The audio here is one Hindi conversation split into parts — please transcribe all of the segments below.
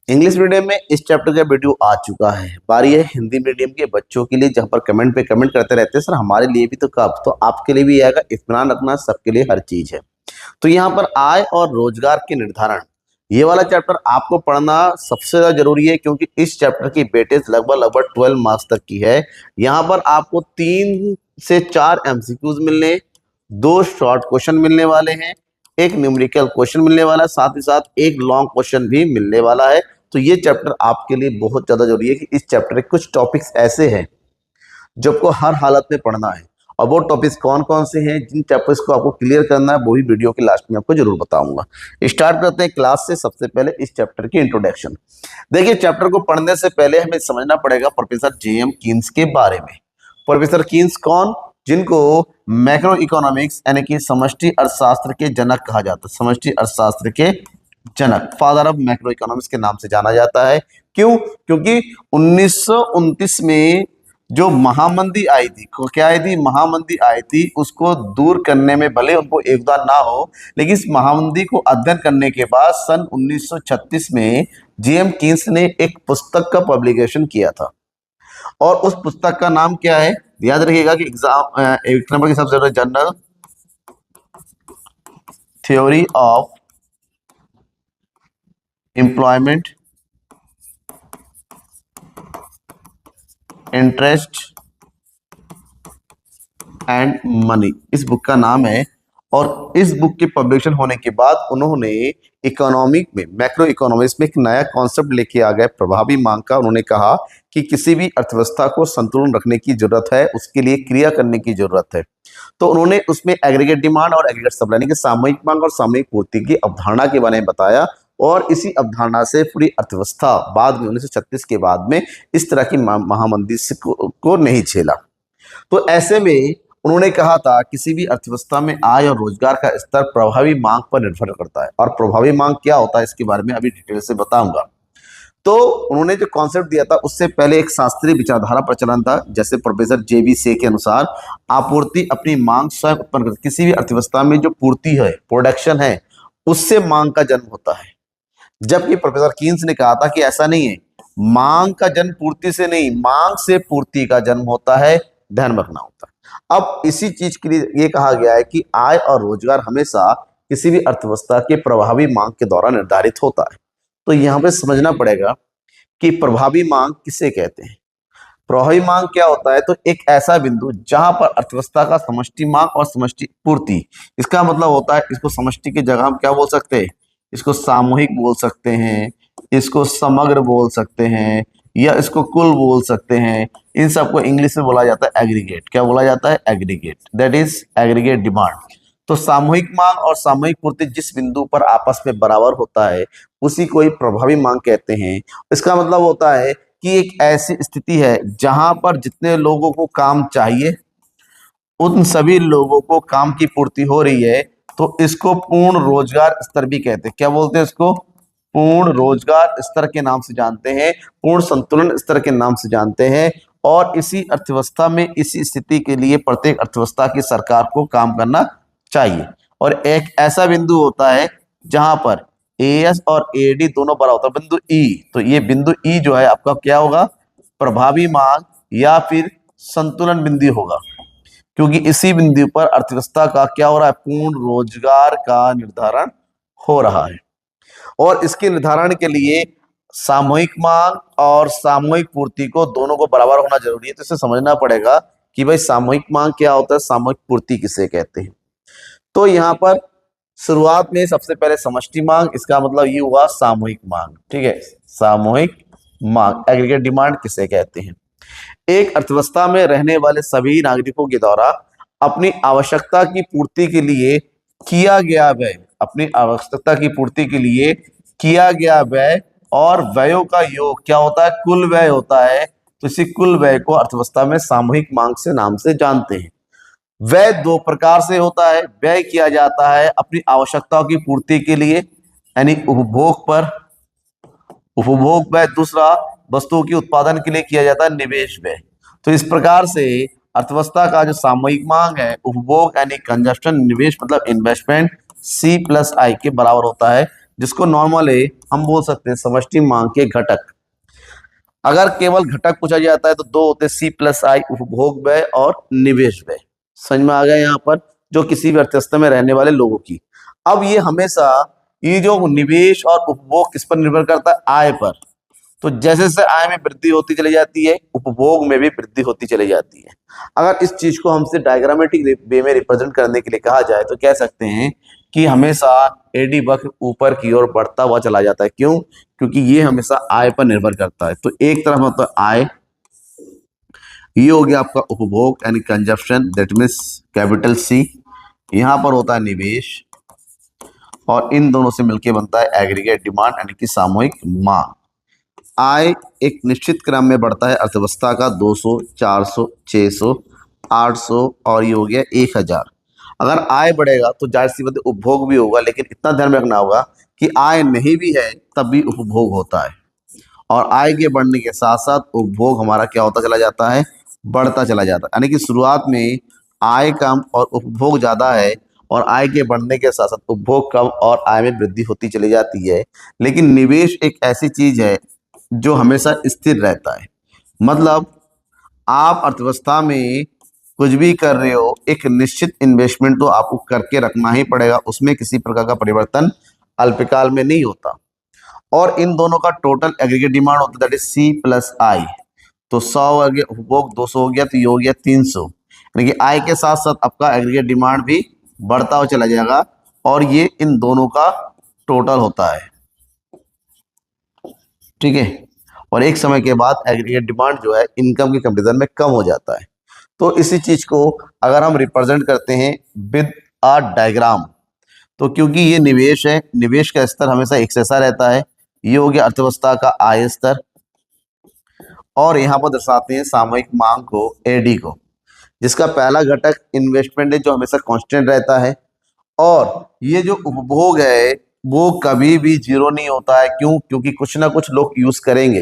इंग्लिश मीडियम में इस चैप्टर का वीडियो आ चुका है। बारी है हिंदी मीडियम के बच्चों के लिए, जहां पर कमेंट पे कमेंट करते रहते हैं सर हमारे लिए भी तो कब, तो आपके लिए भी आएगा। इत्मीनान रखना, सबके लिए हर चीज है। तो यहाँ पर आय और रोजगार के निर्धारण, ये वाला चैप्टर आपको पढ़ना सबसे ज्यादा जरूरी है, क्योंकि इस चैप्टर की वेटेज लगभग लगभग 12 मार्क्स तक की है। यहाँ पर आपको 3 से 4 एमसीक्यूज मिलने, 2 शॉर्ट क्वेश्चन मिलने वाले हैं, एक न्यूमेरिकल क्वेश्चन मिलने वाला है, साथ ही साथ एक लॉन्ग क्वेश्चन भी मिलने वाला है। तो ये चैप्टर आपके लिए बहुत ज्यादा जरूरी है कि इस चैप्टर के कुछ टॉपिक्स ऐसे हैं जो आपको हर हालत में पढ़ना है। और वो टॉपिक्स कौन कौन से हैं, जिन चैप्टर्स को आपको क्लियर करना है, वो भी वीडियो के लास्ट में आपको जरूर बताऊंगा। स्टार्ट करते हैं क्लास से। सबसे पहले इस चैप्टर की इंट्रोडक्शन। देखिए, चैप्टर को पढ़ने से पहले हमें समझना पड़ेगा प्रोफेसर जेएम कीन्स के बारे में। प्रोफेसर कीन्स कौन? जिनको मैक्रो इकोनॉमिक्स यानी कि समष्टि अर्थशास्त्र के जनक कहा जाता है। समष्टि अर्थशास्त्र के जनक, फादर ऑफ मैक्रो इकोनॉमिक्स के नाम से जाना जाता है। क्यों? क्योंकि 1929 में जो महामंदी आई थी, क्या आई थी? महामंदी आई थी। उसको दूर करने में भले उनको योगदान ना हो, लेकिन इस महामंदी को अध्ययन करने के बाद सन 1936 में जेएम कीन्स ने एक पुस्तक का पब्लिकेशन किया था। और उस पुस्तक का नाम क्या है? याद रखिएगा कि एग्जाम एक नंबर के सबसे general theory of employment, interest and money, इस बुक का नाम है। और इस बुक के पब्लिकेशन होने के बाद उन्होंने इकोनॉमिक में, मैक्रो इकोनॉमिक्स में एक नया कॉन्सेप्ट लेके आ गए, प्रभावी मांग का। उन्होंने कहा कि किसी भी अर्थव्यवस्था को संतुलन रखने की जरूरत है, उसके लिए क्रिया करने की जरूरत है। तो उन्होंने उसमें एग्रीगेट डिमांड और एग्रीगेट सप्लाई यानी कि सामूहिक मांग और सामूहिक पूर्ति की अवधारणा के बारे में बताया। और इसी अवधारणा से पूरी अर्थव्यवस्था बाद में 1936 के बाद में इस तरह की महामंदी को नहीं झेला। तो ऐसे में उन्होंने कहा था किसी भी अर्थव्यवस्था में आय और रोजगार का स्तर प्रभावी मांग पर निर्भर करता है। और प्रभावी मांग क्या होता है, इसके बारे में अभी डिटेल से बताऊंगा। तो उन्होंने जो कॉन्सेप्ट दिया था, उससे पहले एक शास्त्रीय विचारधारा प्रचलन था। जैसे प्रोफेसर जेबी से के अनुसार आपूर्ति अपनी मांग स्वयं उत्पन्न करती है। किसी भी अर्थव्यवस्था में जो पूर्ति है, प्रोडक्शन है, उससे मांग का जन्म होता है। जबकि प्रोफेसर कीन्स ने कहा था कि ऐसा नहीं है, मांग का जन्म पूर्ति से नहीं, मांग से पूर्ति का जन्म होता है। ध्यान रखना होता है। अब इसी चीज के लिए ये कहा गया है कि आय और रोजगार हमेशा किसी भी अर्थव्यवस्था के प्रभावी मांग के द्वारा निर्धारित होता है। तो यहाँ पे समझना पड़ेगा कि प्रभावी मांग किसे कहते हैं। प्रभावी मांग क्या होता है? तो एक ऐसा बिंदु जहां पर अर्थव्यवस्था का समष्टि मांग और समष्टि पूर्ति, इसका मतलब होता है, इसको समष्टि की जगह हम क्या बोल सकते हैं? इसको सामूहिक बोल सकते हैं, इसको समग्र बोल सकते हैं, या इसको कुल बोल सकते हैं। इन सबको इंग्लिश में बोला जाता है एग्रीगेट। क्या बोला जाता है? Aggregate. That is aggregate demand. तो सामूहिक मांग और सामूहिक पूर्ति जिस बिंदु पर आपस में बराबर होता है, उसी को ही प्रभावी मांग कहते हैं। इसका मतलब होता है कि एक ऐसी स्थिति है जहां पर जितने लोगों को काम चाहिए, उन सभी लोगों को काम की पूर्ति हो रही है। तो इसको पूर्ण रोजगार स्तर भी कहते हैं। क्या बोलते हैं इसको? पूर्ण रोजगार स्तर के नाम से जानते हैं, पूर्ण संतुलन स्तर के नाम से जानते हैं। और इसी अर्थव्यवस्था में, इसी स्थिति के लिए प्रत्येक अर्थव्यवस्था की सरकार को काम करना चाहिए। और एक ऐसा बिंदु होता है जहां पर एएस और एडी दोनों बड़ा होता है, बिंदु ई। तो ये बिंदु ई जो है आपका क्या होगा? प्रभावी मांग या फिर संतुलन बिंदु होगा, क्योंकि इसी बिंदु पर अर्थव्यवस्था का क्या हो रहा है? पूर्ण रोजगार का निर्धारण हो रहा है। और इसके निर्धारण के लिए सामूहिक मांग और सामूहिक पूर्ति को, दोनों को बराबर होना जरूरी है। तो इसे समझना पड़ेगा कि भाई सामूहिक मांग क्या होता है, सामूहिक पूर्ति किसे कहते हैं। तो यहाँ पर शुरुआत में सबसे पहले समष्टि मांग, इसका मतलब ये हुआ सामूहिक मांग। ठीक है, सामूहिक मांग, एग्रीगेट डिमांड किसे कहते हैं? एक अर्थव्यवस्था में रहने वाले सभी नागरिकों के द्वारा अपनी आवश्यकता की पूर्ति के लिए किया गया व्यय, अपनी आवश्यकता की पूर्ति के लिए किया गया व्यय और व्ययों का योग क्या होता है? कुल व्यय होता है। तो इसी कुल व्यय को अर्थव्यवस्था में सामूहिक मांग से नाम से जानते हैं। व्यय 2 प्रकार से होता है। व्यय किया जाता है अपनी आवश्यकताओं की पूर्ति के लिए, यानी उपभोग पर, उपभोग व्यय। दूसरा, वस्तुओं के उत्पादन के लिए किया जाता है निवेश व्यय। तो इस प्रकार से अर्थव्यवस्था का जो सामूहिक मांग है, उपभोग यानी कंजप्शन, निवेश मतलब इन्वेस्टमेंट, C+I के बराबर होता है। जिसको नॉर्मली हम बोल सकते हैं समष्टि मांग के घटक। अगर केवल घटक पूछा जाता है तो दो होते हैं, सी प्लस आई, उपभोग व्यय और निवेश व्यय। समझ में आ गया यहाँ पर, जो किसी भी अर्थव्यवस्था में रहने वाले लोगों की। अब ये हमेशा ये जो निवेश और उपभोग किस पर निर्भर करता है, आय पर। तो जैसे जैसे आय में वृद्धि होती चली जाती है, उपभोग में भी वृद्धि होती चली जाती है। अगर इस चीज को हमसे डायग्रामेटिक वे में रिप्रेजेंट करने के लिए कहा जाए तो कह सकते हैं कि हमेशा एडी वक्र ऊपर की ओर बढ़ता हुआ चला जाता है। क्यों? क्योंकि ये हमेशा आय पर निर्भर करता है। तो एक तरफ होता है आय, ये हो गया आपका उपभोग यानी consumption, that means capital C. यहां पर होता है निवेश, और इन दोनों से मिलकर बनता है एग्रीगेट डिमांड यानी कि सामूहिक मांग। आय एक निश्चित क्रम में बढ़ता है अर्थव्यवस्था का, 200, 400, 600, 800 और ये हो गया 1000। अगर आय बढ़ेगा तो जाहिर सी बात है उपभोग भी होगा, लेकिन इतना ध्यान में रखना होगा कि आय नहीं भी है तब भी उपभोग होता है, और आय के बढ़ने के साथ साथ उपभोग हमारा क्या होता चला जाता है, बढ़ता चला जाता है। यानी कि शुरुआत में आय कम और उपभोग ज्यादा है, और आय के बढ़ने के साथ साथ उपभोग कम और आय में वृद्धि होती चली जाती है। लेकिन निवेश एक ऐसी चीज है जो हमेशा स्थिर रहता है। मतलब आप अर्थव्यवस्था में कुछ भी कर रहे हो, एक निश्चित इन्वेस्टमेंट तो आपको करके रखना ही पड़ेगा, उसमें किसी प्रकार का परिवर्तन अल्पकाल में नहीं होता। और इन दोनों का टोटल एग्रीगेट डिमांड होता है, दैट इज सी प्लस आई। तो 100 हो गया उपभोग, 200 हो गया, तो ये हो गया 300। यानी कि आय के साथ साथ आपका एग्रीगेट डिमांड भी बढ़ता हुआ चला जाएगा, और ये इन दोनों का टोटल होता है। ठीक है, और एक समय के बाद एग्रीगेट डिमांड जो है इनकम के कंपेरिजन में कम हो जाता है। तो इसी चीज को अगर हम रिप्रेजेंट करते हैं विद अ डायग्राम, तो क्योंकि ये निवेश है, निवेश का स्तर हमेशा एक जैसा रहता है। ये हो गया अर्थव्यवस्था का आय स्तर, और यहाँ पर दर्शाते हैं सामूहिक मांग को, एडी को, जिसका पहला घटक इन्वेस्टमेंट है जो हमेशा कांस्टेंट रहता है। और ये जो उपभोग है वो कभी भी जीरो नहीं होता है। क्यों? क्योंकि कुछ ना कुछ लोग यूज करेंगे।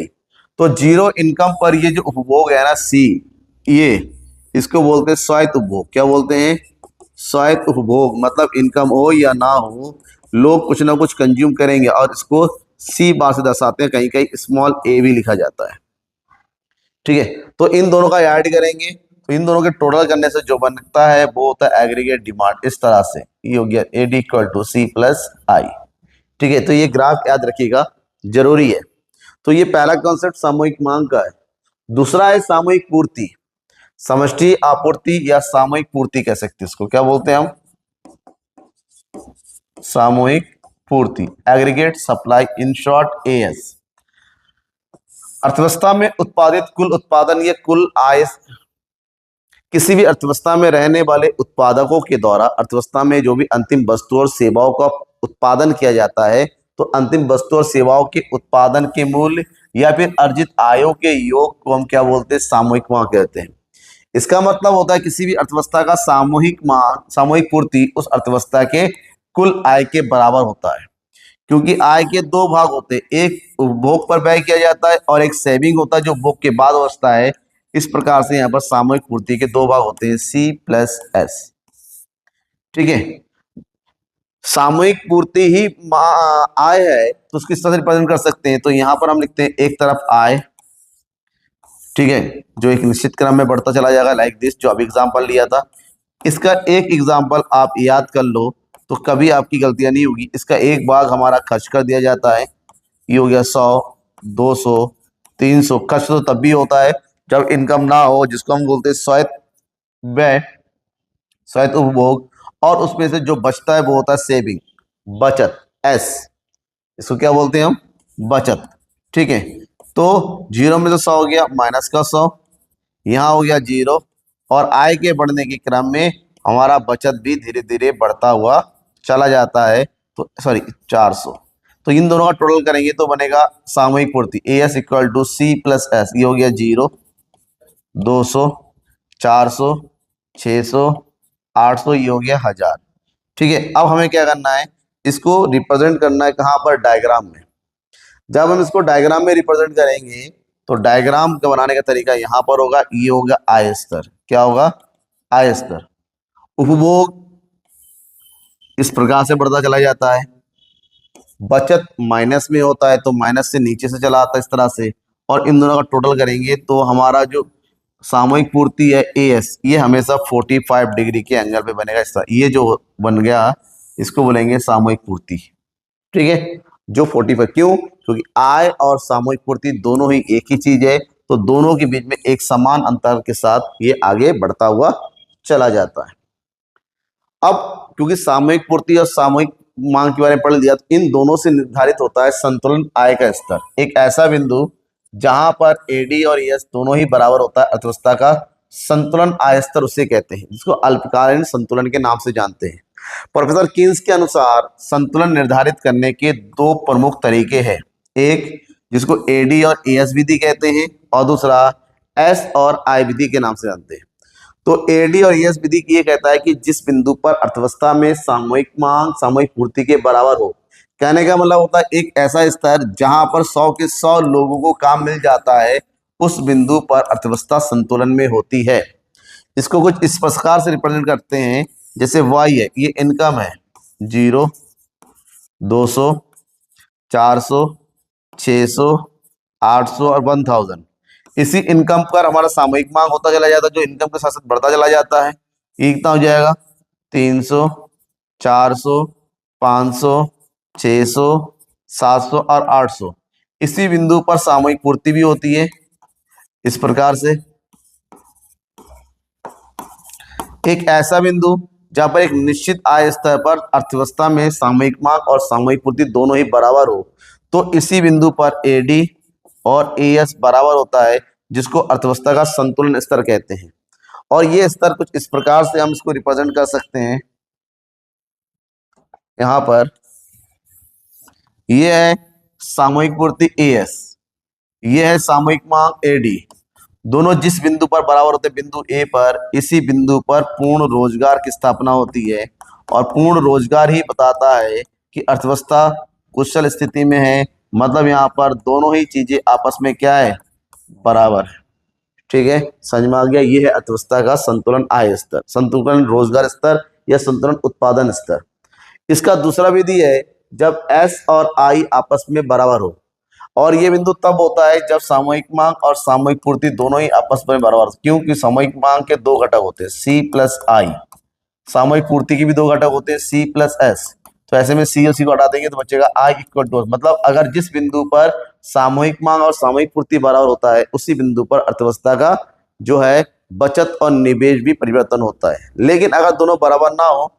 तो जीरो इनकम पर ये जो उपभोग है ना, सी, ये इसको बोलते हैं स्वायत्त उपभोग। क्या बोलते हैं? स्वायत्त उपभोग। मतलब इनकम हो या ना हो, लोग कुछ ना कुछ कंज्यूम करेंगे, और इसको सी बार से दर्शाते हैं, कहीं कहीं स्मॉल ए भी लिखा जाता है। ठीक है, तो इन दोनों का ऐड करेंगे तो इन दोनों के टोटल करने से जो बनता है वो होता है एग्रीगेट डिमांड। इस तरह से ये हो गया AD equal to C plus I. ठीक है, तो ये ग्राफ याद रखिएगा, जरूरी है। तो ये पहला कॉन्सेप्ट सामूहिक मांग का है। दूसरा है सामूहिक पूर्ति, समष्टि आपूर्ति या सामूहिक पूर्ति कह सकते हैं इसको। क्या बोलते हैं हम? सामूहिक पूर्ति, aggregate supply, in short as. अर्थव्यवस्था में उत्पादित कुल उत्पादन या कुल आय, किसी भी अर्थव्यवस्था में रहने वाले उत्पादकों के द्वारा अर्थव्यवस्था में जो भी अंतिम वस्तु और सेवाओं का उत्पादन किया जाता है, तो अंतिम वस्तु और सेवाओं के उत्पादन के मूल्य या फिर अर्जित आयों के योग को हम क्या बोलते हैं? सामूहिक मांग कहते हैं। इसका मतलब होता है किसी भी अर्थव्यवस्था का सामूहिक मांग, सामूहिक पूर्ति उस अर्थव्यवस्था के कुल आय के बराबर होता है। क्योंकि आय के दो भाग होते हैं, एक उपभोग पर व्यय किया जाता है और एक सेविंग होता है जो उपभोग के बाद बचता है। इस प्रकार से यहाँ पर सामूहिक पूर्ति के दो भाग होते हैं, सी प्लस एस। ठीक है, सामूहिक पूर्ति ही आय है तो उसकी तरह रिप्रेजेंट कर सकते हैं। तो यहाँ पर हम लिखते हैं एक तरफ आय, ठीक है, जो एक निश्चित क्रम में बढ़ता चला जाएगा, लाइक दिस, जो अभी एग्जाम्पल लिया था। इसका एक एग्जाम्पल आप याद कर लो तो कभी आपकी गलतियां नहीं होगी। इसका एक भाग हमारा खर्च कर दिया जाता है, ये हो गया 100, 200, 300। खर्च तो तब भी होता है जब इनकम ना हो, जिसको हम बोलते हैं स्वायत्त व्यय, स्वायत्त उपभोग। और उसमें से जो बचता है वो होता है सेविंग, बचत, एस। इसको क्या बोलते हैं हम? बचत। ठीक है, तो जीरो में तो 100 हो गया, माइनस का 100, यहाँ हो गया 0। और आय के बढ़ने के क्रम में हमारा बचत भी धीरे धीरे बढ़ता हुआ चला जाता है। तो सॉरी 400। तो इन दोनों का टोटल करेंगे तो बनेगा सामूहिक पूर्ति, A S equal to C plus S. ये हो गया 0, 200, 400, 600, 800, ये हो गया 1000। ठीक है, अब हमें क्या करना है? इसको रिप्रेजेंट करना है कहाँ पर? डायग्राम में। जब हम इसको डायग्राम में रिप्रेजेंट करेंगे तो डायग्राम का बनाने का तरीका यहाँ पर होगा। ये होगा आय स्तर। क्या होगा? आय स्तर। उपभोग इस प्रकार से बढ़ता चला जाता है, बचत माइनस में होता है तो माइनस से नीचे से चला आता है इस तरह से, और इन दोनों का टोटल करेंगे तो हमारा जो सामूहिक पूर्ति है एएस, ये हमेशा 45 डिग्री के एंगल पे बनेगा इस तरह। ये जो बन गया इसको बोलेंगे सामूहिक पूर्ति। ठीक है, जो 45, क्यों? क्योंकि आय और सामूहिक पूर्ति दोनों ही एक ही चीज है, तो दोनों के बीच में एक समान अंतर के साथ ये आगे बढ़ता हुआ चला जाता है। अब क्योंकि सामूहिक पूर्ति और सामूहिक मांग के बारे में पढ़ लिया, तो इन दोनों से निर्धारित होता है संतुलन आय का स्तर। एक ऐसा बिंदु जहां पर एडी और एस दोनों ही बराबर होता है, अर्थव्यवस्था का संतुलन आय स्तर उसे कहते हैं, जिसको अल्पकालीन संतुलन के नाम से जानते हैं। प्रोफेसर कीन्स के अनुसार संतुलन निर्धारित करने के दो प्रमुख तरीके हैं, एक जिसको एडी और एएस विधि कहते हैं, और दूसरा एस और आई विधि के नाम से जानते हैं। तो एडी और एस विधि ये कहता है कि जिस बिंदु पर अर्थव्यवस्था में सामूहिक मांग सामूहिक पूर्ति के बराबर हो, कहने का मतलब होता है एक ऐसा स्तर जहां पर 100 के 100 लोगों को काम मिल जाता है, उस बिंदु पर अर्थव्यवस्था संतुलन में होती है। इसको कुछ इस प्रकार से रिप्रेजेंट करते हैं, जैसे वाई है, ये इनकम है 0, 200, 400, 600, 800 और 1000। इसी इनकम पर हमारा सामूहिक मांग होता चला जाता है, जो इनकम के साथ साथ बढ़ता चला जाता है। ये कितना हो जाएगा? 300, 400, 500, 600, 700 और 800। इसी बिंदु पर सामूहिक पूर्ति भी होती है इस प्रकार से। एक ऐसा बिंदु जहां पर एक निश्चित आय स्तर पर अर्थव्यवस्था में सामूहिक मांग और सामूहिक पूर्ति दोनों ही बराबर हो, तो इसी बिंदु पर एडी और एएस बराबर होता है, जिसको अर्थव्यवस्था का संतुलन स्तर कहते हैं। और ये स्तर कुछ इस प्रकार से हम इसको रिप्रेजेंट कर सकते हैं। यहां पर ये है सामूहिक पूर्ति एएस, ये है सामूहिक मांग एडी। दोनों जिस बिंदु पर बराबर होते हैं, बिंदु ए पर, इसी बिंदु पर पूर्ण रोजगार की स्थापना होती है। और पूर्ण रोजगार ही बताता है कि अर्थव्यवस्था कुशल स्थिति में है, मतलब यहाँ पर दोनों ही चीजें आपस में क्या है? बराबर है। ठीक है, समझ में आ गया? ये है अर्थव्यवस्था का संतुलन आय स्तर, संतुलन रोजगार स्तर या संतुलन उत्पादन स्तर। इसका दूसरा विधि है जब एस और आई आपस में बराबर हो, और ये बिंदु तब होता है जब सामूहिक मांग और सामूहिक पूर्ति दोनों ही आपस में बराबर हो। क्योंकि सामूहिक मांग के दो घटक होते हैं, सी प्लस आई, सामूहिक पूर्ति के भी दो घटक होते हैं, सी प्लस एस। तो ऐसे में सी और सी को हटा देंगे तो बचेगा आई इक्वल टू, मतलब अगर जिस बिंदु पर सामूहिक मांग और सामूहिक पूर्ति बराबर होता है, उसी बिंदु पर अर्थव्यवस्था का जो है बचत और निवेश भी परिवर्तन होता है। लेकिन अगर दोनों बराबर ना हो,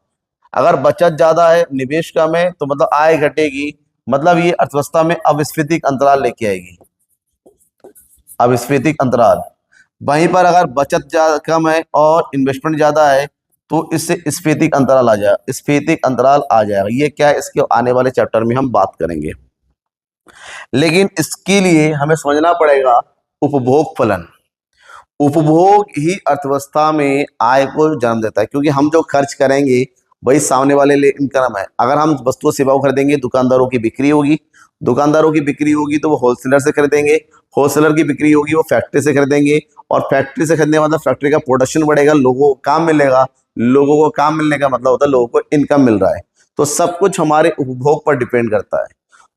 अगर बचत ज्यादा है निवेश कम है, तो मतलब आय घटेगी, मतलब ये अर्थव्यवस्था में अविस्फीतिक अंतराल लेके आएगी, अविस्फीतिक अंतराल। वहीं पर अगर बचत कम है और इन्वेस्टमेंट ज्यादा है, तो इससे स्फीतिक अंतराल आ जाएगा, स्फीतिक अंतराल आ जाएगा। ये क्या है, इसके आने वाले चैप्टर में हम बात करेंगे। लेकिन इसके लिए हमें समझना पड़ेगा उपभोग फलन। उपभोग ही अर्थव्यवस्था में आय को जन्म देता है, क्योंकि हम जो खर्च करेंगे वही सामने वाले लिए इनकम है। अगर हम वस्तु सेवाओं खरीदेंगे, दुकानदारों की बिक्री होगी, दुकानदारों की बिक्री होगी तो वो होलसेलर से खरीदेंगे, होलसेलर की बिक्री होगी वो फैक्ट्री से खरीदेंगे, और फैक्ट्री से खरीदने का मतलब फैक्ट्री का प्रोडक्शन बढ़ेगा, लोगों को काम मिलेगा, लोगों को काम मिलने का मतलब होता है लोगों को इनकम मिल रहा है। तो सब कुछ हमारे उपभोग पर डिपेंड करता है।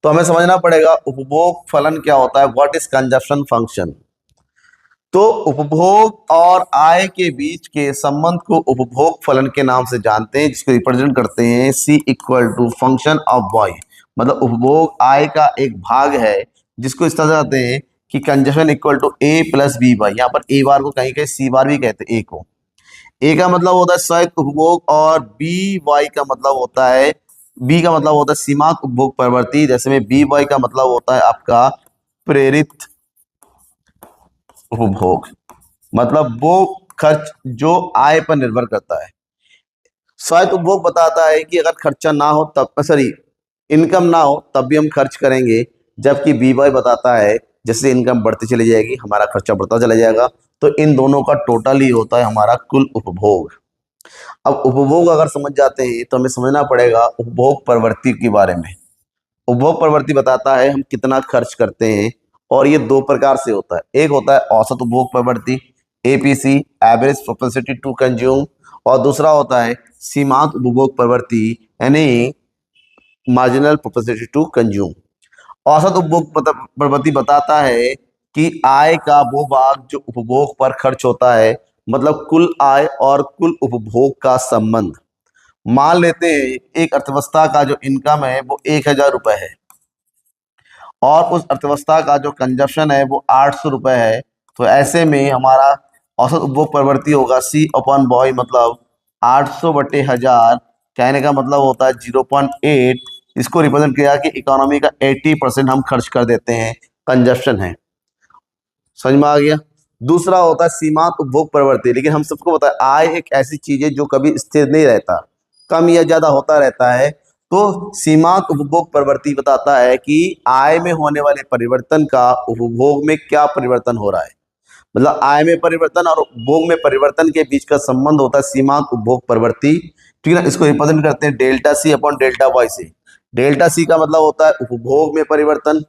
तो हमें समझना पड़ेगा उपभोग फलन क्या होता है, व्हाट इज कंजप्शन फंक्शन। तो उपभोग और आय के बीच के संबंध को उपभोग फलन के नाम से जानते हैं, जिसको रिप्रेजेंट करते हैं C equal to function of Y. मतलब उपभोग आय का एक भाग है, जिसको इस तरह से कहते हैं कि consumption equal to A plus B Y. यहाँ पर ए बार को कहीं कहीं सी बार भी कहते हैं। ए को, ए का मतलब होता है संयुक्त उपभोग, और बी वाई का मतलब होता है, बी का मतलब होता है सीमांत उपभोग प्रवृत्ति। जैसे में बी वाई का मतलब होता है आपका प्रेरित उपभोग, मतलब वो खर्च जो आय पर निर्भर करता है। स्वायत्त उपभोग बताता है कि अगर खर्चा ना हो तब, सॉरी, इनकम ना हो तब भी हम खर्च करेंगे। जबकि बीवाई बताता है जैसे इनकम बढ़ती चली जाएगी हमारा खर्चा बढ़ता चला जाएगा। तो इन दोनों का टोटल ही होता है हमारा कुल उपभोग। अब उपभोग अगर समझ जाते हैं तो हमें समझना पड़ेगा उपभोग प्रवृत्ति के बारे में। उपभोग प्रवृत्ति बताता है हम कितना खर्च करते हैं, और ये दो प्रकार से होता है। एक होता है औसत उपभोग प्रवृत्ति, APC, average propensity to consume, और दूसरा होता है सीमांत उपभोग प्रवृत्ति, यानी मार्जिनल प्रोपेंसिटी टू कंज्यूम। औसत उपभोग प्रवृत्ति बताता है कि आय का वो भाग जो उपभोग पर खर्च होता है, मतलब कुल आय और कुल उपभोग का संबंध। मान लेते हैं एक अर्थव्यवस्था का जो इनकम है वो 1,000 रुपए है और उस अर्थव्यवस्था का जो कंजप्शन है वो 800 रुपए है। तो ऐसे में हमारा औसत उपभोग प्रवृत्ति होगा सी अपॉन बॉय, मतलब 800/1000। कहने का मतलब होता है 0.8। इसको रिप्रेजेंट किया कि इकोनॉमी का 80% हम खर्च कर देते हैं, कंजप्शन है। समझ में आ गया। दूसरा होता है सीमांत उपभोग प्रवृत्ति। लेकिन हम सबको पता है आय एक ऐसी चीज है जो कभी स्थिर नहीं रहता, कम या ज्यादा होता रहता है। तो सीमांत उपभोग प्रवृत्ति बताता है कि आय में होने वाले परिवर्तन का उपभोग में क्या परिवर्तन हो रहा है, मतलब आय में परिवर्तन और उपभोग में परिवर्तन के बीच का संबंध होता है सीमांत उपभोग प्रवृत्ति। ठीक है ना। इसको रिप्रेजेंट करते हैं delta C upon delta Y से। डेल्टा सी का मतलब होता है उपभोग में परिवर्तन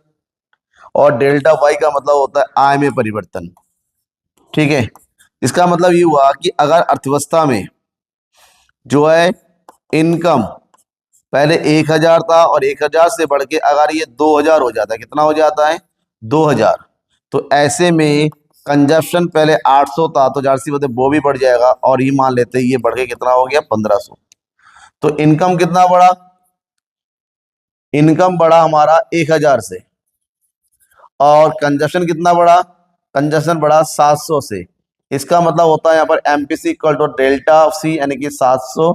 और डेल्टा वाई का मतलब होता है आय में परिवर्तन। ठीक है। इसका मतलब ये हुआ कि अगर अर्थव्यवस्था में जो है इनकम पहले 1,000 था और 1,000 से बढ़ के अगर ये 2,000 हो जाता है, कितना हो जाता है 2,000, तो ऐसे में कंजप्शन पहले 800 था तो जाहिर सी बात है वो भी बढ़ जाएगा और ये मान लेते हैं ये बढ़ के कितना हो गया 1,500। तो इनकम कितना बढ़ा, इनकम बढ़ा हमारा 1,000 से और कंजप्शन कितना बढ़ा, कंजप्शन बढ़ा 700 से। इसका मतलब होता है यहाँ पर MPC equal to delta C यानी कि 700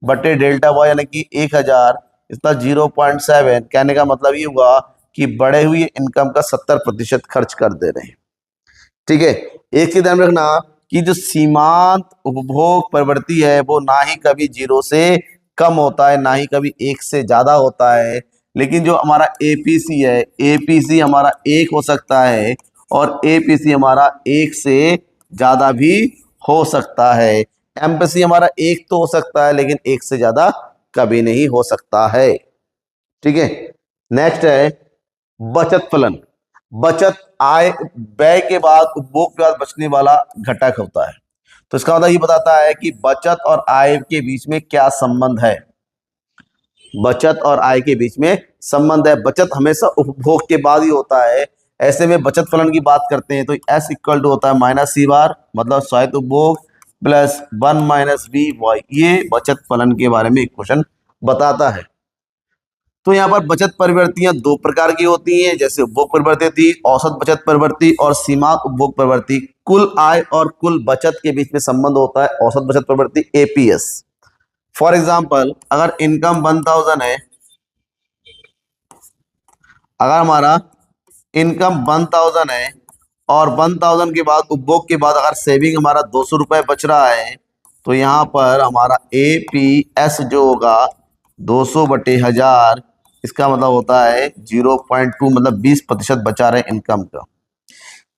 बटे डेल्टा वाई यानी कि 1,000 इसका 0.7। कहने का मतलब ये हुआ कि बढ़े हुए इनकम का 70% खर्च कर दे रहे हैं। ठीक है। एक चीज ध्यान रखना कि जो सीमांत उपभोग प्रवृत्ति है वो ना ही कभी 0 से कम होता है ना ही कभी 1 से ज्यादा होता है। लेकिन जो हमारा एपीसी है, एपीसी हमारा 1 हो सकता है और एपीसी हमारा 1 से ज्यादा भी हो सकता है। एमपीसी हमारा 1 तो हो सकता है लेकिन 1 से ज्यादा कभी नहीं हो सकता है। ठीक है। नेक्स्ट है बचत फलन। बचत आय व्यय के बाद उपभोग के बाद बचने वाला घटक होता है। तो इसका मतलब ये बताता है कि बचत और आय के बीच में क्या संबंध है, बचत और आय के बीच में संबंध है। बचत हमेशा उपभोग के बाद ही होता है। ऐसे में बचत फलन की बात करते हैं तो एस इक्वल टू होता है माइनस सी बार, मतलब स्वायत्त उपभोग प्लस 1 माइनस बी वाई। ये बचत फलन के बारे में एक क्वेश्चन बताता है। तो यहाँ पर बचत प्रवृत्तियां दो प्रकार की होती हैं, जैसे उपभोग प्रवृत्ति, औसत बचत प्रवृत्ति और सीमांत उपभोग प्रवृत्ति। कुल आय और कुल बचत के बीच में संबंध होता है औसत बचत प्रवृत्ति एपीएस। फॉर एग्जांपल अगर इनकम 1,000 है, अगर हमारा इनकम 1,000 है और 1,000 के बाद उपभोग के बाद अगर सेविंग हमारा 200 रुपए बच रहा है, तो यहाँ पर हमारा एपीएस जो होगा 200/1000, इसका मतलब होता है 0.2, मतलब 20% बचा रहे इनकम का।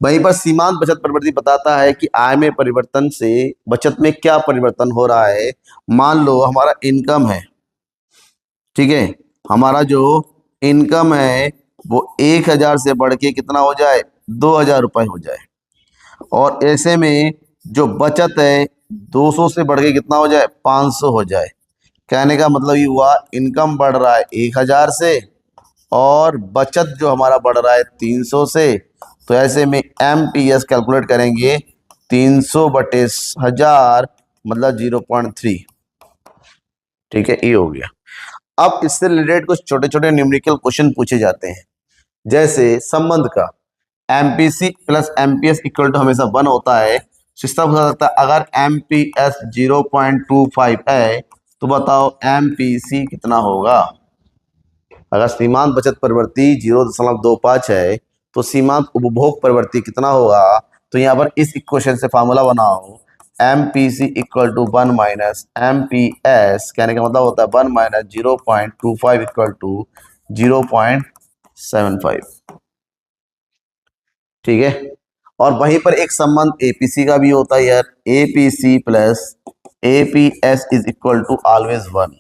वहीं पर सीमांत बचत प्रवृत्ति बताता है कि आय में परिवर्तन से बचत में क्या परिवर्तन हो रहा है। मान लो हमारा इनकम है, ठीक है, हमारा जो इनकम है वो 1,000 से बढ़ के कितना हो जाए 2,000 रुपए हो जाए और ऐसे में जो बचत है 200 से बढ़ के कितना हो जाए 500 हो जाए। कहने का मतलब ये हुआ इनकम बढ़ रहा है 1,000 से और बचत जो हमारा बढ़ रहा है 300 से। तो ऐसे में एमपीएस कैलकुलेट करेंगे 300/1000 मतलब 0.3। ठीक है, ये हो गया। अब इससे रिलेटेड कुछ छोटे छोटे न्यूमेरिकल क्वेश्चन पूछे जाते हैं, जैसे संबंध का MPC plus MPS equal to हमेशा 1 होता है। सिस्टम पूछा सकता है अगर एमपीएस 0.25 है तो बताओ एमपीसी कितना होगा। अगर सीमांत बचत प्रवृत्ति 0.25 है तो सीमांत उपभोग प्रवृत्ति कितना होगा। तो यहाँ पर इस इक्वेशन से फार्मूला बनाओ MPC equal to 1 minus MPS. कहने का मतलब होता है 1 माइनस 0.25 इक्वल टू 0.75। ठीक है। और वहीं पर एक संबंध एपीसी का भी होता है यार, APC plus APS is equal to always 1।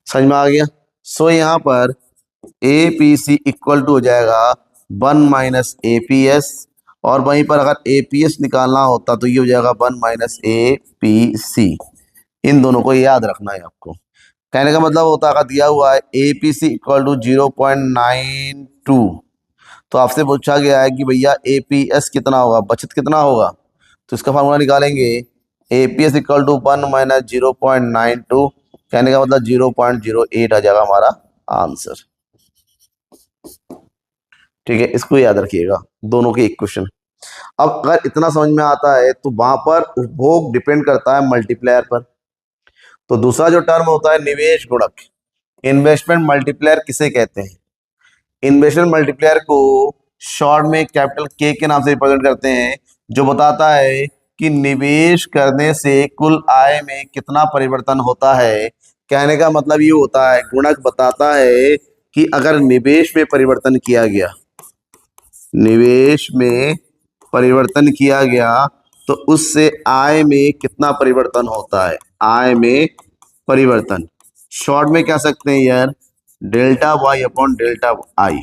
समझ में आ गया। सो यहाँ पर एपीसी इक्वल टू हो जाएगा 1 माइनस एपीएस और वहीं पर अगर एपीएस निकालना होता तो ये हो जाएगा 1 माइनस एपीसी। इन दोनों को याद रखना है आपको। कहने का मतलब होता है अगर दिया हुआ है एपीसी इक्वल टू 0.92, तो आपसे पूछा गया है कि भैया एपीएस कितना होगा, बचत कितना होगा, तो इसका फार्मूला निकालेंगे। एपीएस इक्वल टू 1 माइनस 0.92, कहने का मतलब 0.08 आ जाएगा हमारा आंसर। ठीक है, इसको याद रखिएगा, दोनों के इक्वेशन। अब अगर इतना समझ में आता है तो वहां पर उपभोग डिपेंड करता है मल्टीप्लायर पर। तो दूसरा जो टर्म होता है निवेश गुणक, इन्वेस्टमेंट मल्टीप्लायर किसे कहते हैं? इन्वेस्टमेंट मल्टीप्लायर को शॉर्ट में कैपिटल के नाम से रिप्रेजेंट करते हैं, जो बताता है कि निवेश करने से कुल आय में कितना परिवर्तन होता है। कहने का मतलब ये होता है, गुणक बताता है कि अगर निवेश में परिवर्तन किया गया, निवेश में परिवर्तन किया गया तो उससे आय में कितना परिवर्तन होता है, आय में परिवर्तन। शॉर्ट में कह सकते हैं यार delta Y upon delta I.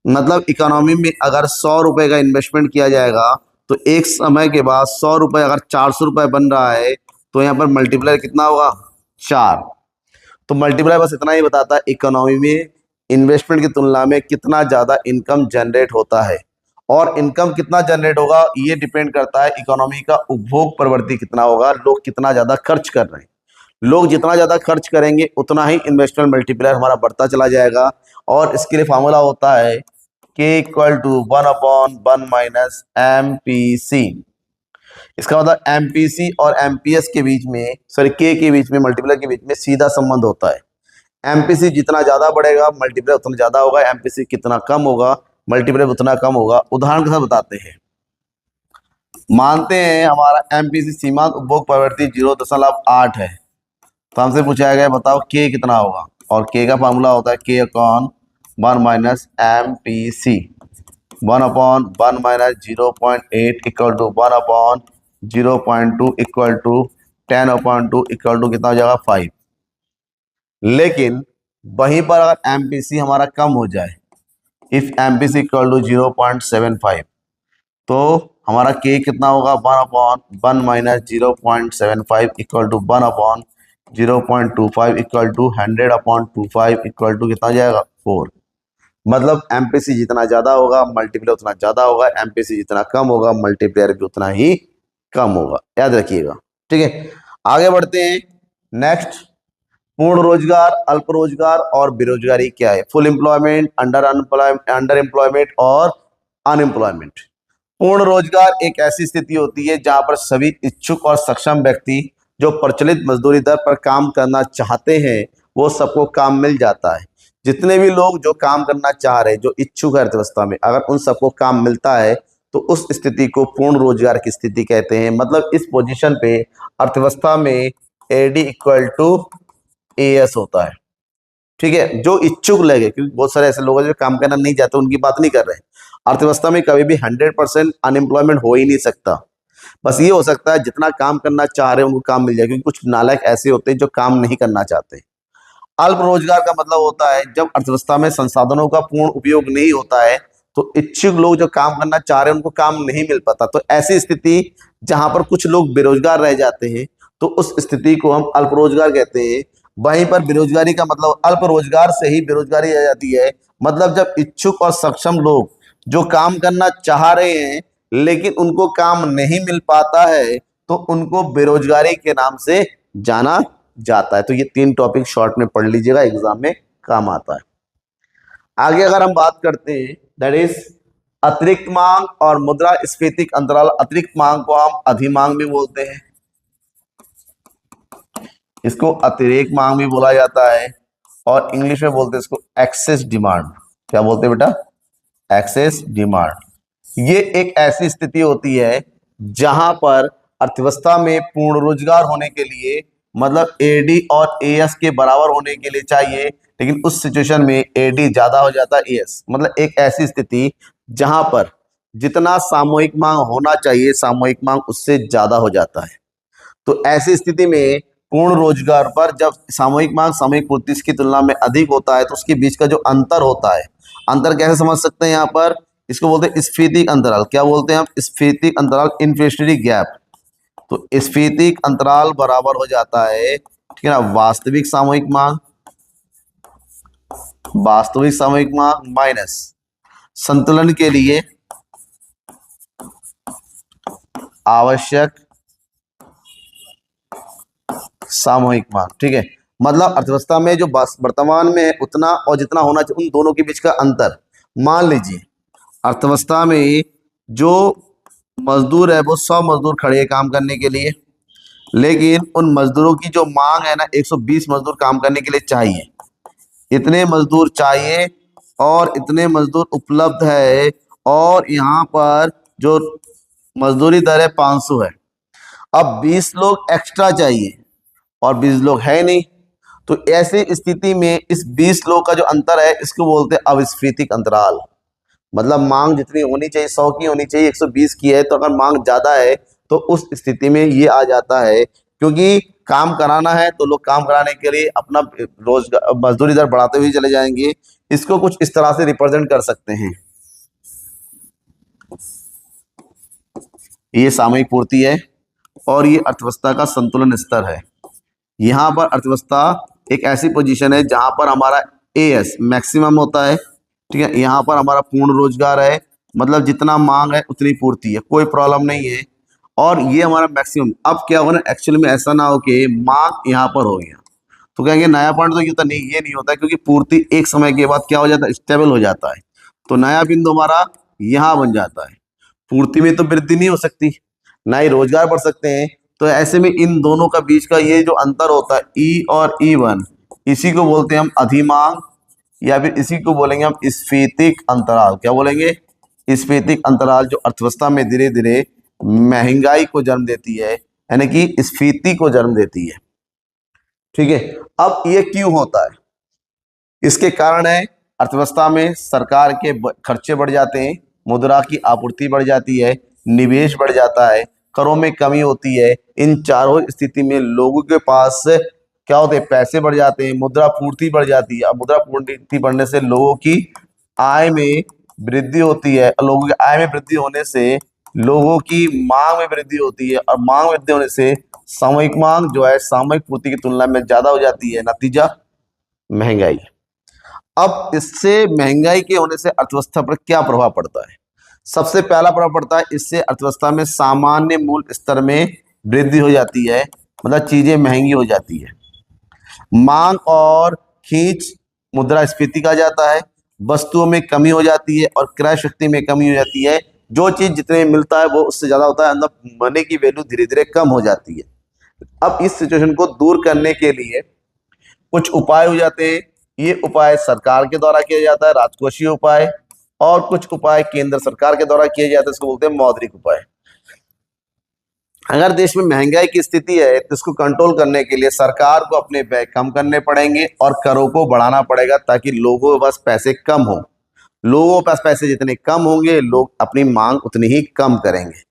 मतलब इकोनॉमी में अगर 100 रुपए का इन्वेस्टमेंट किया जाएगा तो एक समय के बाद 100 रुपए अगर 400 रुपए बन रहा है तो यहाँ पर मल्टीप्लायर कितना होगा, 4। तो मल्टीप्लायर बस इतना ही बताता है इकोनॉमी में इन्वेस्टमेंट की तुलना में कितना ज्यादा इनकम जनरेट होता है। और इनकम कितना जनरेट होगा ये डिपेंड करता है इकोनॉमी का उपभोग प्रवृत्ति कितना होगा, लोग कितना ज्यादा खर्च कर रहे हैं। लोग जितना ज्यादा खर्च करेंगे उतना ही इन्वेस्टमेंट मल्टीप्लायर हमारा बढ़ता चला जाएगा। और इसके लिए फॉर्मूला होता है के इक्वल टू 1/1 माइनस एमपीसी। इसका मतलब एमपीसी और एमपीएस के बीच में, सॉरी के बीच में, मल्टीप्लायर के बीच में सीधा संबंध होता है। एमपीसी जितना ज्यादा बढ़ेगा मल्टीप्लायर उतना ज्यादा होगा, एमपीसी कितना कम होगा मल्टीप्लायर उतना कम होगा। उदाहरण के साथ बताते हैं, मानते हैं हमारा एमपीसी सीमांत उपभोग प्रवृत्ति 0.8 है, तो हमसे पूछा गया बताओ के कितना होगा, और के का फार्मूला होता है K upon 1 minus M P C. 1/1 minus 0.8 equal to 1/0.2 equal to 10/2 equal to कितना हो जाएगा 5। लेकिन वहीं पर अगर एमपीसी हमारा कम हो जाए, इफ एमपीसी इक्वल टू 0.75, तो हमारा के कितना होगा 1/1 minus 0.75 equal to 1/0.25 equal to 100/25 equal to कितना हो जाएगा 4। मतलब एमपीसी जितना ज्यादा होगा मल्टीप्लायर उतना ज्यादा होगा, एमपीसी जितना कम होगा मल्टीप्लायर भी उतना ही कम होगा, याद रखिएगा। ठीक है, आगे बढ़ते हैं। नेक्स्ट, पूर्ण रोजगार, अल्प रोजगार और बेरोजगारी क्या है? फुल एम्प्लॉयमेंट, अंडर एम्प्लॉयमेंट और अनएम्प्लॉयमेंट। पूर्ण रोजगार एक ऐसी स्थिति होती है जहां पर सभी इच्छुक और सक्षम व्यक्ति जो प्रचलित मजदूरी दर पर काम करना चाहते हैं वो सबको काम मिल जाता है। जितने भी लोग जो काम करना चाह रहे हैं, जो इच्छुक है अर्थव्यवस्था में, अगर उन सबको काम मिलता है तो उस स्थिति को पूर्ण रोजगार की स्थिति कहते हैं। मतलब इस पोजीशन पे अर्थव्यवस्था में एडी इक्वल टू एएस होता है। ठीक है, जो इच्छुक लगे, क्योंकि बहुत सारे ऐसे लोग हैं जो काम करना नहीं चाहते, उनकी बात नहीं कर रहे हैं। अर्थव्यवस्था में कभी भी 100% अनएम्प्लॉयमेंट हो ही नहीं सकता। बस ये हो सकता है जितना काम करना चाह रहे हैं उनको काम मिल जाए, क्योंकि कुछ नालायक ऐसे होते हैं जो काम नहीं करना चाहते। अल्प रोजगार का मतलब होता है जब अर्थव्यवस्था में संसाधनों का पूर्ण उपयोग नहीं होता है तो इच्छुक लोग जो काम करना चाह रहे हैं उनको काम नहीं मिल पाता। तो ऐसी स्थिति जहां पर कुछ लोग बेरोजगार रह जाते हैं तो उस स्थिति को हम अल्प रोजगार कहते हैं। वहीं पर बेरोजगारी का मतलब, अल्प रोजगार से ही बेरोजगारी आ जाती है। मतलब जब इच्छुक और सक्षम लोग जो काम करना चाह रहे हैं लेकिन उनको काम नहीं मिल पाता है तो उनको बेरोजगारी के नाम से जाना जाता है। तो ये 3 टॉपिक शॉर्ट में पढ़ लीजिएगा, एग्जाम में काम आता है। आगे अगर हम बात करते हैं दैट इज अतिरिक्त मांग और मुद्रास्फीति अंतराल। अतिरिक्त मांग को हम अधिमांग भी बोलते हैं, इसको अतिरेक मांग भी बोला जाता है, और इंग्लिश में बोलते हैं इसको एक्सेस डिमांड। क्या बोलते हैं बेटा? Excess demand. ये एक ऐसी स्थिति होती है जहां पर अर्थव्यवस्था में पूर्ण रोजगार होने के लिए, मतलब एडी और एएस के बराबर होने के लिए चाहिए, लेकिन उस सिचुएशन में एडी ज्यादा हो जाता है एएस। मतलब एक ऐसी स्थिति जहां पर जितना सामूहिक मांग होना चाहिए सामूहिक मांग उससे ज्यादा हो जाता है। तो ऐसी स्थिति में पूर्ण रोजगार पर जब सामूहिक मांग सामूहिक पूर्ति की तुलना में अधिक होता है तो उसके बीच का जो अंतर होता है, अंतर कैसे समझ सकते हैं यहाँ पर? इसको बोलते हैं स्फीतिक अंतराल। क्या बोलते हैं हम? स्फीतिक अंतराल, इन्फ्लेशनरी गैप। तो स्फीतिक अंतराल बराबर हो जाता है ठीक है ना। वास्तविक सामूहिक मांग माइनस संतुलन के लिए आवश्यक सामूहिक मांग। ठीक है, मतलब अर्थव्यवस्था में जो वर्तमान में है उतना और जितना होना चाहिए उन दोनों के बीच का अंतर। मान लीजिए अर्थव्यवस्था में जो मजदूर है वो 100 मजदूर खड़े हैं काम करने के लिए, लेकिन उन मजदूरों की जो मांग है ना 120 मजदूर काम करने के लिए चाहिए। इतने मजदूर चाहिए और इतने मजदूर उपलब्ध है, और यहाँ पर जो मजदूरी दर है 500 है। अब 20 लोग एक्स्ट्रा चाहिए और 20 लोग है नहीं, तो ऐसी स्थिति में इस 20 लोग का जो अंतर है इसको बोलते हैं अविस्फीतिक अंतराल। मतलब मांग जितनी होनी चाहिए 100 की होनी चाहिए 120 की है, तो अगर मांग ज्यादा है तो उस स्थिति में ये आ जाता है, क्योंकि काम कराना है तो लोग काम कराने के लिए अपना रोजगार मजदूरी दर बढ़ाते हुए चले जाएंगे। इसको कुछ इस तरह से रिप्रेजेंट कर सकते हैं। ये सामूहिक पूर्ति है और ये अर्थव्यवस्था का संतुलन स्तर है। यहाँ पर अर्थव्यवस्था एक ऐसी पोजीशन है जहां पर हमारा एएस मैक्सिमम होता है। ठीक है, यहाँ पर हमारा पूर्ण रोजगार है, मतलब जितना मांग है उतनी पूर्ति है, कोई प्रॉब्लम नहीं है, और ये हमारा मैक्सिमम। अब क्या होगा ना, एक्चुअली में ऐसा ना हो कि मांग यहाँ पर हो गया तो कहेंगे नया पॉइंट तो ये तो नहीं, ये नहीं होता है, क्योंकि पूर्ति एक समय के बाद क्या हो जाता है, स्टेबल हो जाता है। तो नया बिंदु हमारा यहाँ बन जाता है। पूर्ति में तो वृद्धि नहीं हो सकती, ना ही रोजगार बढ़ सकते हैं, तो ऐसे में इन दोनों का बीच का ये जो अंतर होता है ई और ई1, इसी को बोलते हैं हम अधिमांग, या फिर इसी को बोलेंगे हम स्फीतिक अंतराल। क्या बोलेंगे? स्फीतिक अंतराल, जो अर्थव्यवस्था में धीरे धीरे महंगाई को जन्म देती है, यानी कि स्फीति को जन्म देती है। ठीक है, अब ये क्यों होता है? इसके कारण है अर्थव्यवस्था में सरकार के खर्चे बढ़ जाते हैं, मुद्रा की आपूर्ति बढ़ जाती है, निवेश बढ़ जाता है, करों में कमी होती है। इन चारों स्थिति में लोगों के पास क्या होते हैं, पैसे बढ़ जाते हैं, मुद्रा पूर्ति बढ़ जाती है। अब मुद्रा पूर्ति बढ़ने से लोगों की आय में वृद्धि होती है, और लोगों की आय में वृद्धि होने से लोगों की मांग में वृद्धि होती है, और मांग में वृद्धि होने से सामूहिक मांग जो है सामूहिक पूर्ति की तुलना में ज्यादा हो जाती है। नतीजा महंगाई। अब इससे महंगाई के होने से अर्थव्यवस्था पर क्या प्रभाव पड़ता है? सबसे पहला प्रभाव पड़ता है, इससे अर्थव्यवस्था में सामान्य मूल्य स्तर में वृद्धि हो जाती है, मतलब चीजें महंगी हो जाती है। मांग और खींच मुद्रास्फीति कहा जाता है। वस्तुओं में कमी हो जाती है और क्रय शक्ति में कमी हो जाती है। जो चीज जितने में मिलता है वो उससे ज्यादा होता है, मतलब मनी की वैल्यू धीरे धीरे कम हो जाती है। अब इस सिचुएशन को दूर करने के लिए कुछ उपाय हो जाते हैं। ये उपाय सरकार के द्वारा किया जाता है, राजकोषीय उपाय, और कुछ उपाय केंद्र सरकार के द्वारा किए जाते हैं, इसको बोलते हैं मौद्रिक उपाय। अगर देश में महंगाई की स्थिति है तो इसको कंट्रोल करने के लिए सरकार को अपने व्यय कम करने पड़ेंगे और करों को बढ़ाना पड़ेगा, ताकि लोगों के पास पैसे कम हो। लोगों के पास पैसे जितने कम होंगे, लोग अपनी मांग उतनी ही कम करेंगे।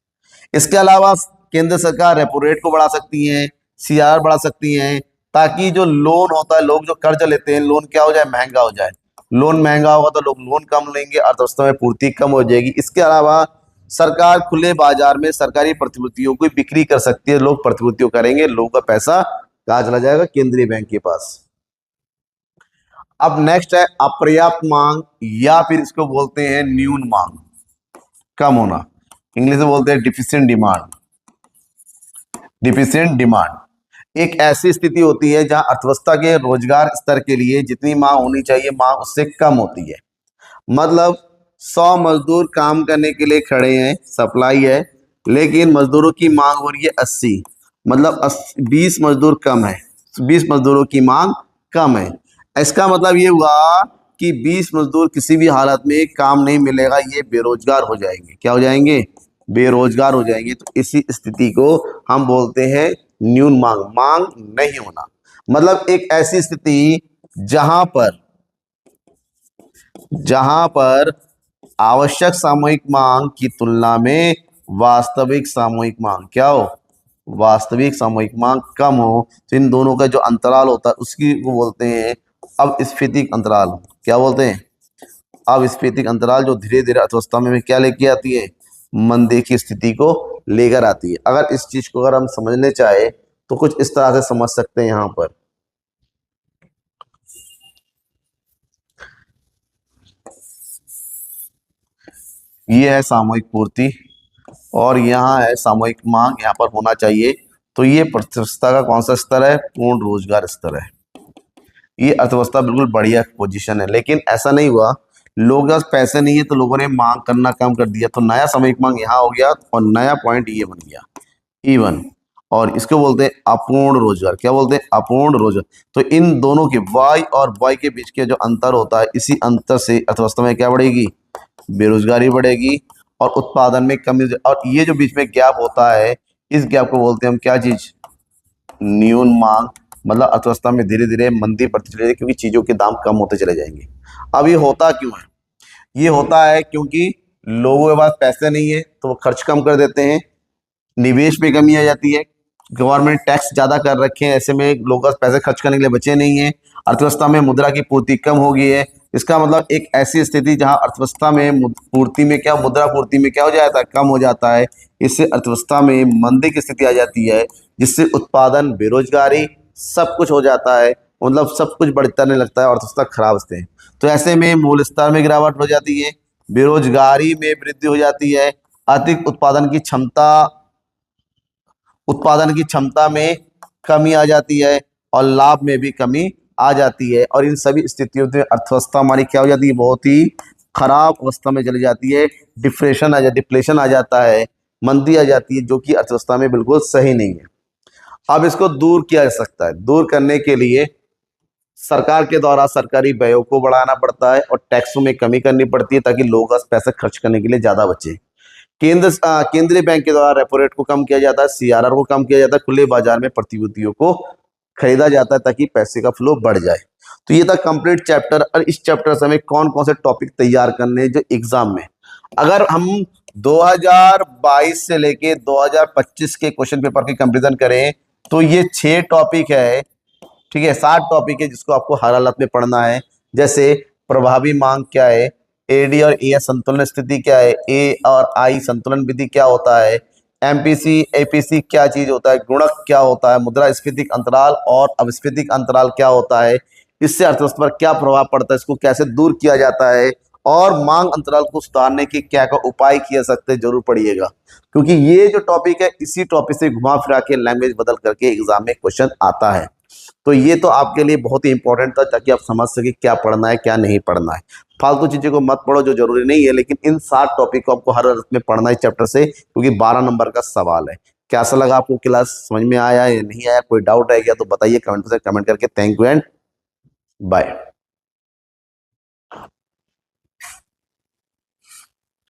इसके अलावा केंद्र सरकार रेपो रेट को बढ़ा सकती है, सीआर बढ़ा सकती है, ताकि जो लोन होता है, लोग जो कर्ज लेते हैं, लोन क्या हो जाए, महंगा हो जाए। लोन महंगा होगा तो लोग लोन कम लेंगे, अर्थव्यवस्था में पूर्ति कम हो जाएगी। इसके अलावा सरकार खुले बाजार में सरकारी प्रतिभूतियों की बिक्री कर सकती है, लोग प्रतिभूतियों करेंगे, लोगों का पैसा कहाँ चला जाएगा, केंद्रीय बैंक के पास। अब नेक्स्ट है अपर्याप्त मांग, या फिर इसको बोलते हैं न्यून मांग, कम होना, इंग्लिश में बोलते हैं डिफिशिएंट डिमांड। डिफिशिएंट डिमांड एक ऐसी स्थिति होती है जहां अर्थव्यवस्था के रोजगार स्तर के लिए जितनी मांग होनी चाहिए, मांग उससे कम होती है। मतलब 100 मजदूर काम करने के लिए खड़े हैं, सप्लाई है, लेकिन मजदूरों की मांग हो रही है 80, मतलब 20 मजदूर कम है, 20 मजदूरों की मांग कम है। इसका मतलब ये हुआ कि 20 मजदूर किसी भी हालत में काम नहीं मिलेगा, ये बेरोजगार हो जाएंगे। क्या हो जाएंगे? बेरोजगार हो जाएंगे। तो इसी स्थिति को हम बोलते हैं न्यून मांग, मांग नहीं होना। मतलब एक ऐसी स्थिति जहां पर आवश्यक सामूहिक मांग की तुलना में वास्तविक सामूहिक मांग क्या हो, वास्तविक सामूहिक मांग कम हो। तो इन दोनों का जो अंतराल होता है उसकी को बोलते हैं अपस्फीतिक अंतराल। क्या बोलते हैं? अपस्फीतिक अंतराल, जो धीरे धीरे अर्थव्यवस्था में क्या लेके आती है, मंदी की स्थिति को लेकर आती है। अगर इस चीज को अगर हम समझने चाहे तो कुछ इस तरह से समझ सकते हैं यहां पर। ये है सामूहिक पूर्ति और यहाँ है सामूहिक मांग, यहाँ पर होना चाहिए। तो ये अर्थव्यवस्था का कौन सा स्तर है? पूर्ण रोजगार स्तर है। ये अर्थव्यवस्था बिल्कुल बढ़िया पोजीशन है, लेकिन ऐसा नहीं हुआ, लोगों के पास पैसे नहीं है तो लोगों ने मांग करना कम कर दिया, तो नया सामूहिक मांग यहाँ हो गया और नया पॉइंट ये बन गया इवन। और इसको बोलते हैं अपूर्ण रोजगार। क्या बोलते हैं? अपूर्ण रोजगार। तो इन दोनों के वाई और वाई के बीच के जो अंतर होता है, इसी अंतर से अर्थव्यवस्था में क्या बढ़ेगी? बेरोजगारी बढ़ेगी और उत्पादन में कमी। और ये जो बीच में गैप होता है, इस गैप को बोलते हैं हम क्या चीज? न्यून मांग। मतलब अर्थव्यवस्था में धीरे धीरे मंदी बढ़ती चली जाएगी क्योंकि चीजों के दाम कम होते चले जाएंगे। अब ये होता क्यों है? ये होता है क्योंकि लोगों के पास पैसे नहीं है तो वो खर्च कम कर देते हैं, निवेश में कमी आ जाती है, गवर्नमेंट टैक्स ज्यादा कर रखे हैं, ऐसे में लोगों के पास पैसे खर्च करने के लिए बचे नहीं है, अर्थव्यवस्था में मुद्रा की पूर्ति कम हो गई है। इसका मतलब एक ऐसी स्थिति जहां अर्थव्यवस्था में पूर्ति में क्या, मुद्रा पूर्ति में क्या हो जाता है? कम हो जाता है। इससे अर्थव्यवस्था में मंदी की स्थिति आ जाती है, जिससे उत्पादन, बेरोजगारी सब कुछ हो जाता है, मतलब सब कुछ बढ़ता नहीं लगता है, अर्थव्यवस्था खराब होते हैं। तो ऐसे में मूल्य स्तर में गिरावट हो जाती है, बेरोजगारी में वृद्धि हो जाती है, अधिक उत्पादन की क्षमता में कमी आ जाती है और लाभ में भी कमी आ जाती है। और इन सभी स्थितियों में अर्थव्यवस्था हमारी क्या हो जाती है? बहुत ही खराब अवस्था में चली जाती है, डिप्लेशन आ जाता है, मंदी आ जाती है, जो कि अर्थव्यवस्था में बिल्कुल सही नहीं है। अब इसको दूर किया जा सकता है। दूर करने के लिए सरकार के द्वारा सरकारी व्ययों को बढ़ाना पड़ता है और टैक्सों में कमी करनी पड़ती है ताकि लोग पैसे खर्च करने के लिए ज्यादा बचे। केंद्रीय बैंक के द्वारा रेपो रेट को कम किया जाता है, सीआरआर को कम किया जाता है, खुले बाजार में प्रतिभूतियों को खरीदा जाता है ताकि पैसे का फ्लो बढ़ जाए। तो ये था कंप्लीट चैप्टर। और इस चैप्टर से हमें कौन कौन से टॉपिक तैयार करने हैं जो एग्जाम में, अगर हम 2022 से लेके 2025 के क्वेश्चन पेपर की कंपेरिजन करें तो ये 6 टॉपिक है, ठीक है, 7 टॉपिक है जिसको आपको हर हालत में पढ़ना है। जैसे प्रभावी मांग क्या है, एडी और ए संतुलन स्थिति क्या है, ए और आई संतुलन विधि क्या होता है, एमपीसी एपीसी क्या चीज होता है, गुणक क्या होता है, मुद्रास्फीतिक अंतराल और अपस्फीतिक अंतराल क्या होता है, इससे अर्थव्यवस्था पर क्या प्रभाव पड़ता है, इसको कैसे दूर किया जाता है, और मांग अंतराल को सुधारने के क्या क्या उपाय किए सकते हैं, जरूर पढ़िएगा। क्योंकि ये जो टॉपिक है इसी टॉपिक से घुमा फिरा के लैंग्वेज बदल करके एग्जाम में क्वेश्चन आता है। तो ये तो आपके लिए बहुत ही इंपॉर्टेंट था ताकि आप समझ सके क्या पढ़ना है क्या नहीं पढ़ना है। फालतू चीजों को मत पढ़ो जो जरूरी नहीं है, लेकिन इन 7 टॉपिक को आपको हर अर्थ में पढ़ना है चैप्टर से, क्योंकि 12 नंबर का सवाल है। कैसा लगा आपको क्लास? समझ में आया या नहीं आया? कोई डाउट है क्या तो बताइए कमेंट से, कमेंट करके। Thank you and bye.